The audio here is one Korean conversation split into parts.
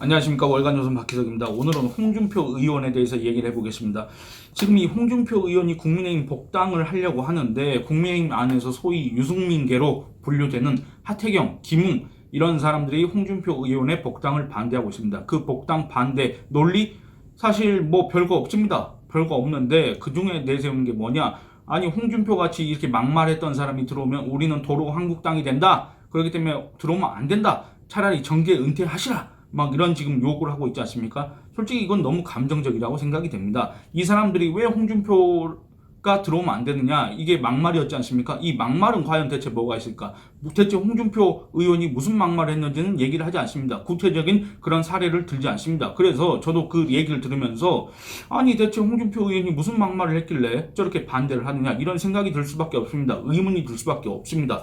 안녕하십니까. 월간조선 박희석입니다. 오늘은 홍준표 의원에 대해서 얘기를 해보겠습니다. 지금 이 홍준표 의원이 국민의힘 복당을 하려고 하는데 국민의힘 안에서 소위 유승민계로 분류되는 하태경, 김웅 이런 사람들이 홍준표 의원의 복당을 반대하고 있습니다. 그 복당 반대 논리 사실 뭐 별거 없습니다. 별거 없는데 그 중에 내세우는 게 뭐냐? 아니 홍준표 같이 이렇게 막말했던 사람이 들어오면 우리는 도로 한국당이 된다. 그렇기 때문에 들어오면 안 된다. 차라리 정계 은퇴하시라. 막 이런 지금 요구를 하고 있지 않습니까? 솔직히 이건 너무 감정적이라고 생각이 됩니다. 이 사람들이 왜 홍준표가 들어오면 안 되느냐? 이게 막말이었지 않습니까? 이 막말은 과연 대체 뭐가 있을까? 대체 홍준표 의원이 무슨 막말을 했는지는 얘기를 하지 않습니다. 구체적인 그런 사례를 들지 않습니다. 그래서 저도 그 얘기를 들으면서 아니 대체 홍준표 의원이 무슨 막말을 했길래 저렇게 반대를 하느냐? 이런 생각이 들 수밖에 없습니다. 의문이 들 수밖에 없습니다.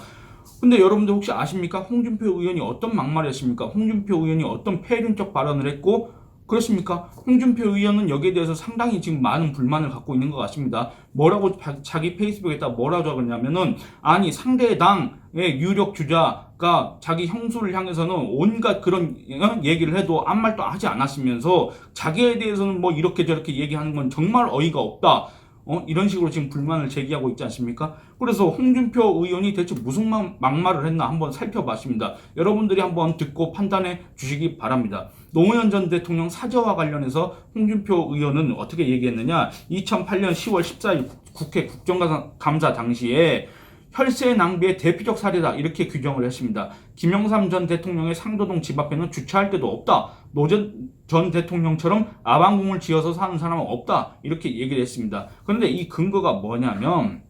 근데 여러분들 혹시 아십니까? 홍준표 의원이 어떤 막말을 했습니까? 홍준표 의원이 어떤 폐륜적 발언을 했고 그렇습니까? 홍준표 의원은 여기에 대해서 상당히 지금 많은 불만을 갖고 있는 것 같습니다. 뭐라고 자기 페이스북에다 뭐라고 적었냐면은 아니 상대 당의 유력 주자가 자기 형수를 향해서는 온갖 그런 얘기를 해도 아무 말도 하지 않았으면서 자기에 대해서는 뭐 이렇게 저렇게 얘기하는 건 정말 어이가 없다. 이런 식으로 지금 불만을 제기하고 있지 않습니까? 그래서 홍준표 의원이 대체 무슨 막말을 했나 한번 살펴봤습니다. 여러분들이 한번 듣고 판단해 주시기 바랍니다. 노무현 전 대통령 사저와 관련해서 홍준표 의원은 어떻게 얘기했느냐? 2008년 10월 14일 국회 국정감사 당시에 혈세 낭비의 대표적 사례다 이렇게 규정을 했습니다. 김영삼 전 대통령의 상도동 집 앞에는 주차할 데도 없다. 노 전 대통령처럼 아방궁을 지어서 사는 사람은 없다 이렇게 얘기를 했습니다. 그런데 이 근거가 뭐냐면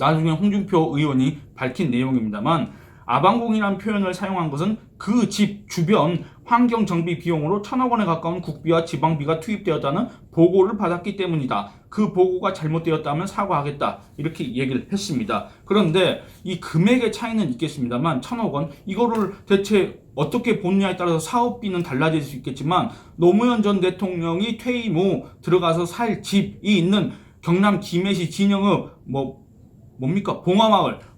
나중에 홍준표 의원이 밝힌 내용입니다만 아방궁이라는 표현을 사용한 것은 그 집 주변 환경정비 비용으로 1,000억 원에 가까운 국비와 지방비가 투입되었다는 보고를 받았기 때문이다. 그 보고가 잘못되었다면 사과하겠다. 이렇게 얘기를 했습니다. 그런데 이 금액의 차이는 있겠습니다만 1,000억 원 이거를 대체 어떻게 보느냐에 따라서 사업비는 달라질 수 있겠지만 노무현 전 대통령이 퇴임 후 들어가서 살 집이 있는 경남 김해시 진영읍 뭡니까?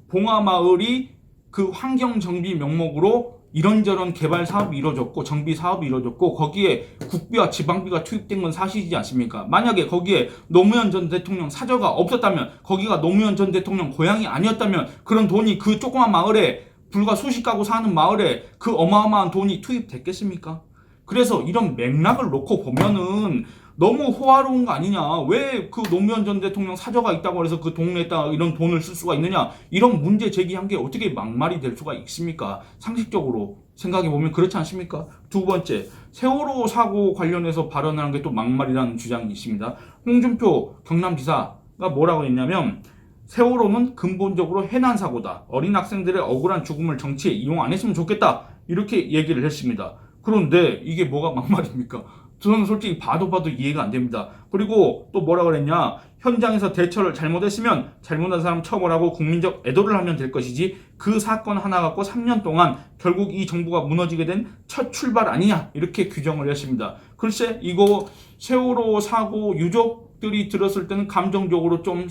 봉화마을이 그 환경정비 명목으로 이런저런 개발 사업이 이루어졌고 정비 사업이 이루어졌고 거기에 국비와 지방비가 투입된 건 사실이지 않습니까? 만약에 거기에 노무현 전 대통령 사저가 없었다면 거기가 노무현 전 대통령 고향이 아니었다면 그런 돈이 그 조그만 마을에 불과 수십 가구 사는 마을에 그 어마어마한 돈이 투입됐겠습니까? 그래서 이런 맥락을 놓고 보면은 너무 호화로운 거 아니냐. 왜 그 노무현 전 대통령 사저가 있다고 해서 그 동네에다 이런 돈을 쓸 수가 있느냐. 이런 문제 제기한 게 어떻게 막말이 될 수가 있습니까? 상식적으로 생각해 보면 그렇지 않습니까? 두 번째, 세월호 사고 관련해서 발언하는 게 또 막말이라는 주장이 있습니다. 홍준표 경남지사가 뭐라고 했냐면 세월호는 근본적으로 해난 사고다. 어린 학생들의 억울한 죽음을 정치에 이용 안 했으면 좋겠다. 이렇게 얘기를 했습니다. 그런데 이게 뭐가 막말입니까? 저는 솔직히 봐도 이해가 안 됩니다. 그리고 또 뭐라 그랬냐? 현장에서 대처를 잘못했으면 잘못한 사람 처벌하고 국민적 애도를 하면 될 것이지 그 사건 하나 갖고 3년 동안 결국 이 정부가 무너지게 된 첫 출발 아니냐? 이렇게 규정을 했습니다. 글쎄 이거 세월호 사고 유족들이 들었을 때는 감정적으로 좀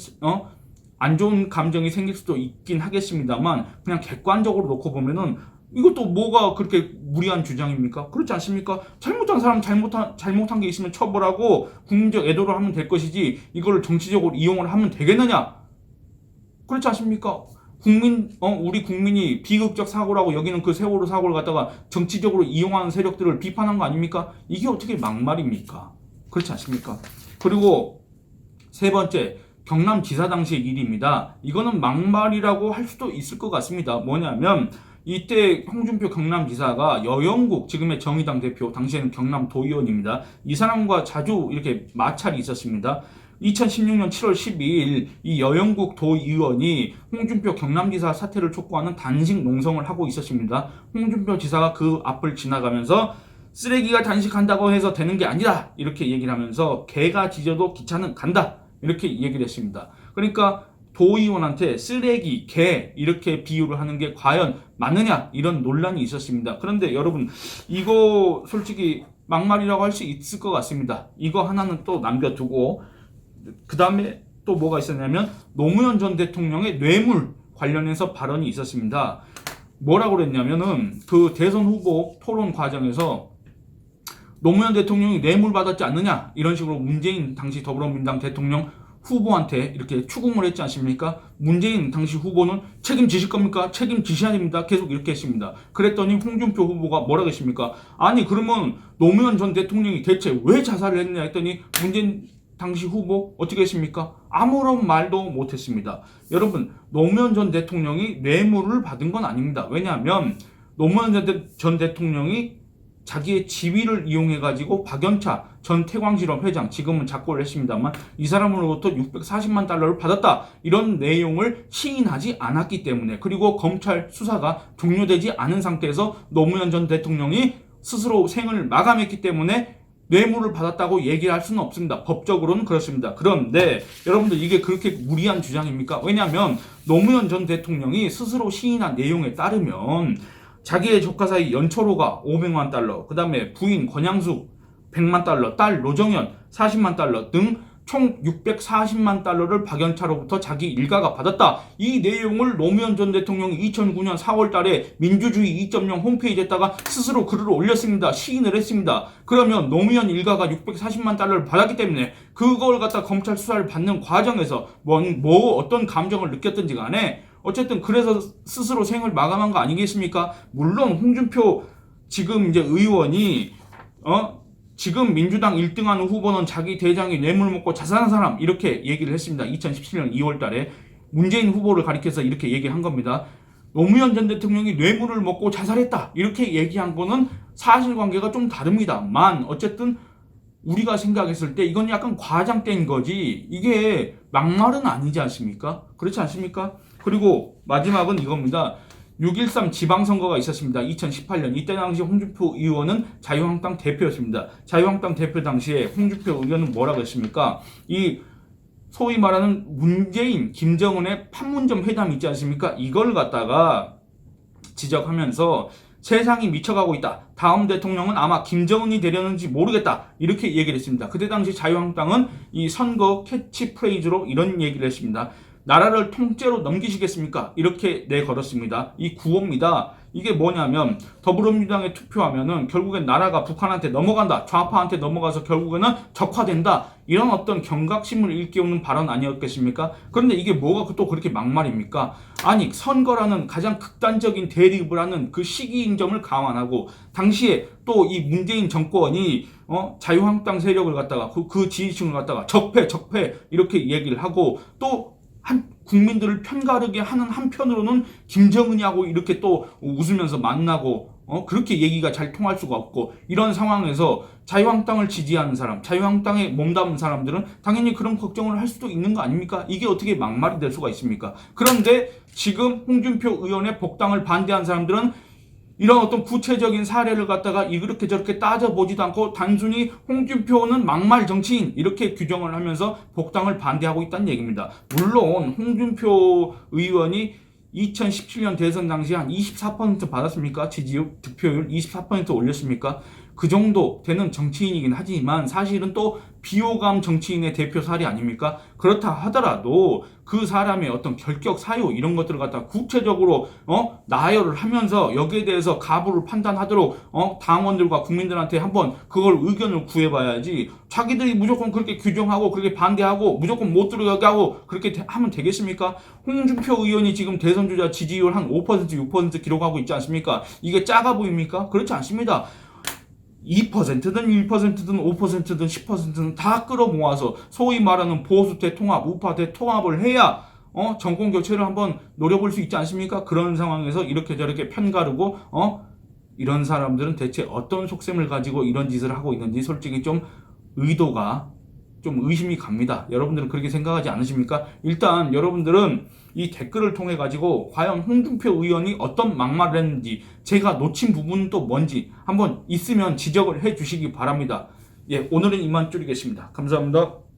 안 좋은 감정이 생길 수도 있긴 하겠습니다만 그냥 객관적으로 놓고 보면은 이것도 뭐가 그렇게 무리한 주장입니까? 그렇지 않습니까? 잘못한 사람 잘못한 게 있으면 처벌하고 국민적 애도를 하면 될 것이지 이걸 정치적으로 이용을 하면 되겠느냐? 그렇지 않습니까? 우리 국민이 비극적 사고라고 여기는 그 세월호 사고를 갖다가 정치적으로 이용하는 세력들을 비판한 거 아닙니까? 이게 어떻게 막말입니까? 그렇지 않습니까? 그리고 세 번째, 경남지사 당시의 일입니다. 이거는 막말이라고 할 수도 있을 것 같습니다. 뭐냐면 이때 홍준표 경남지사가 여영국 지금의 정의당 대표 당시에는 경남도의원입니다. 이 사람과 자주 이렇게 마찰이 있었습니다. 2016년 7월 12일 이 여영국 도의원이 홍준표 경남지사 사퇴를 촉구하는 단식 농성을 하고 있었습니다. 홍준표 지사가 그 앞을 지나가면서 쓰레기가 단식한다고 해서 되는 게 아니다 이렇게 얘기를 하면서 개가 짖어도 기차는 간다 이렇게 얘기를 했습니다. 그러니까 도의원한테 쓰레기, 개 이렇게 비유를 하는 게 과연 맞느냐 이런 논란이 있었습니다. 그런데 여러분 이거 솔직히 막말이라고 할 수 있을 것 같습니다. 이거 하나는 또 남겨두고 그 다음에 또 뭐가 있었냐면 노무현 전 대통령의 뇌물 관련해서 발언이 있었습니다. 뭐라고 그랬냐면은 그 대선 후보 토론 과정에서 노무현 대통령이 뇌물 받았지 않느냐 이런 식으로 문재인 당시 더불어민주당 대통령 후보한테 이렇게 추궁을 했지 않습니까? 문재인 당시 후보는 책임지실 겁니까? 책임지셔야 됩니다. 계속 이렇게 했습니다. 그랬더니 홍준표 후보가 뭐라고 했습니까? 아니 그러면 노무현 전 대통령이 대체 왜 자살을 했느냐 했더니 문재인 당시 후보 어떻게 했습니까? 아무런 말도 못했습니다. 여러분 노무현 전 대통령이 뇌물을 받은 건 아닙니다. 왜냐하면 노무현 전 대통령이 자기의 지위를 이용해가지고 박연차 전 태광실험 회장, 지금은 작고를 했습니다만 이 사람으로부터 640만 달러를 받았다 이런 내용을 시인하지 않았기 때문에, 그리고 검찰 수사가 종료되지 않은 상태에서 노무현 전 대통령이 스스로 생을 마감했기 때문에 뇌물을 받았다고 얘기를 할 수는 없습니다. 법적으로는 그렇습니다. 그런데 여러분들 이게 그렇게 무리한 주장입니까? 왜냐하면 노무현 전 대통령이 스스로 시인한 내용에 따르면 자기의 조카 사이 연초로가 500만 달러, 그 다음에 부인 권양숙 100만 달러, 딸 노정현 40만 달러 등 총 640만 달러를 박연차로부터 자기 일가가 받았다. 이 내용을 노무현 전 대통령이 2009년 4월 달에 민주주의 2.0 홈페이지에다가 스스로 글을 올렸습니다. 시인을 했습니다. 그러면 노무현 일가가 640만 달러를 받았기 때문에 그걸 갖다 검찰 수사를 받는 과정에서 어떤 감정을 느꼈든지 간에 어쨌든 그래서 스스로 생을 마감한 거 아니겠습니까? 물론 홍준표 지금 이제 의원이 지금 민주당 1등하는 후보는 자기 대장이 뇌물 먹고 자살한 사람 이렇게 얘기를 했습니다. 2017년 2월 달에 문재인 후보를 가리켜서 이렇게 얘기를 한 겁니다. 노무현 전 대통령이 뇌물을 먹고 자살했다 이렇게 얘기한 거는 사실관계가 좀 다릅니다만 어쨌든 우리가 생각했을 때 이건 약간 과장된 거지 이게 막말은 아니지 않습니까? 그렇지 않습니까? 그리고 마지막은 이겁니다. 6.13 지방선거가 있었습니다. 2018년. 이때 당시 홍준표 의원은 자유한국당 대표였습니다. 자유한국당 대표 당시에 홍준표 의원은 뭐라고 했습니까? 이 소위 말하는 문재인, 김정은의 판문점 회담 있지 않습니까? 이걸 갖다가 지적하면서 세상이 미쳐가고 있다. 다음 대통령은 아마 김정은이 되려는지 모르겠다. 이렇게 얘기를 했습니다. 그때 당시 자유한국당은 이 선거 캐치프레이즈로 이런 얘기를 했습니다. 나라를 통째로 넘기시겠습니까? 이렇게 내걸었습니다. 이 구호입니다. 이게 뭐냐면 더불어민주당에 투표하면은 결국엔 나라가 북한한테 넘어간다. 좌파한테 넘어가서 결국에는 적화된다. 이런 어떤 경각심을 일깨우는 발언 아니었겠습니까? 그런데 이게 뭐가 또 그렇게 막말입니까? 아니 선거라는 가장 극단적인 대립을 하는 그 시기인점을 감안하고 당시에 또 이 문재인 정권이 자유한국당 세력을 갖다가 그 지지층을 갖다가 적폐 이렇게 얘기를 하고 또 국민들을 편가르게 하는 한편으로는 김정은이하고 이렇게 또 웃으면서 만나고 그렇게 얘기가 잘 통할 수가 없고 이런 상황에서 자유한국당을 지지하는 사람, 자유한국당에 몸담은 사람들은 당연히 그런 걱정을 할 수도 있는 거 아닙니까? 이게 어떻게 막말이 될 수가 있습니까? 그런데 지금 홍준표 의원의 복당을 반대한 사람들은 이런 어떤 구체적인 사례를 갖다가 이렇게 저렇게 따져보지도 않고 단순히 홍준표는 막말 정치인 이렇게 규정을 하면서 복당을 반대하고 있다는 얘기입니다. 물론 홍준표 의원이 2017년 대선 당시 한 24% 받았습니까? 지지율, 득표율 24% 올렸습니까? 그 정도 되는 정치인이긴 하지만 사실은 또 비호감 정치인의 대표 사례 아닙니까? 그렇다 하더라도 그 사람의 어떤 결격 사유 이런 것들을 갖다 구체적으로 나열을 하면서 여기에 대해서 가부를 판단하도록 당원들과 국민들한테 한번 그걸 의견을 구해봐야지 자기들이 무조건 그렇게 규정하고 그렇게 반대하고 무조건 못 들어가게 하고 그렇게 하면 되겠습니까? 홍준표 의원이 지금 대선 주자 지지율 한 5% 6% 기록하고 있지 않습니까? 이게 작아 보입니까? 그렇지 않습니다. 2%든 1%든 5%든 10%든 다 끌어모아서 소위 말하는 보수 대통합, 우파 대통합을 해야 정권 교체를 한번 노려볼 수 있지 않습니까? 그런 상황에서 이렇게 저렇게 편가르고 이런 사람들은 대체 어떤 속셈을 가지고 이런 짓을 하고 있는지 솔직히 좀 의도가 좀 의심이 갑니다. 여러분들은 그렇게 생각하지 않으십니까? 일단 여러분들은 이 댓글을 통해 가지고 과연 홍준표 의원이 어떤 막말을 했는지 제가 놓친 부분은 또 뭔지 한번 있으면 지적을 해 주시기 바랍니다. 예, 오늘은 이만 줄이겠습니다. 감사합니다.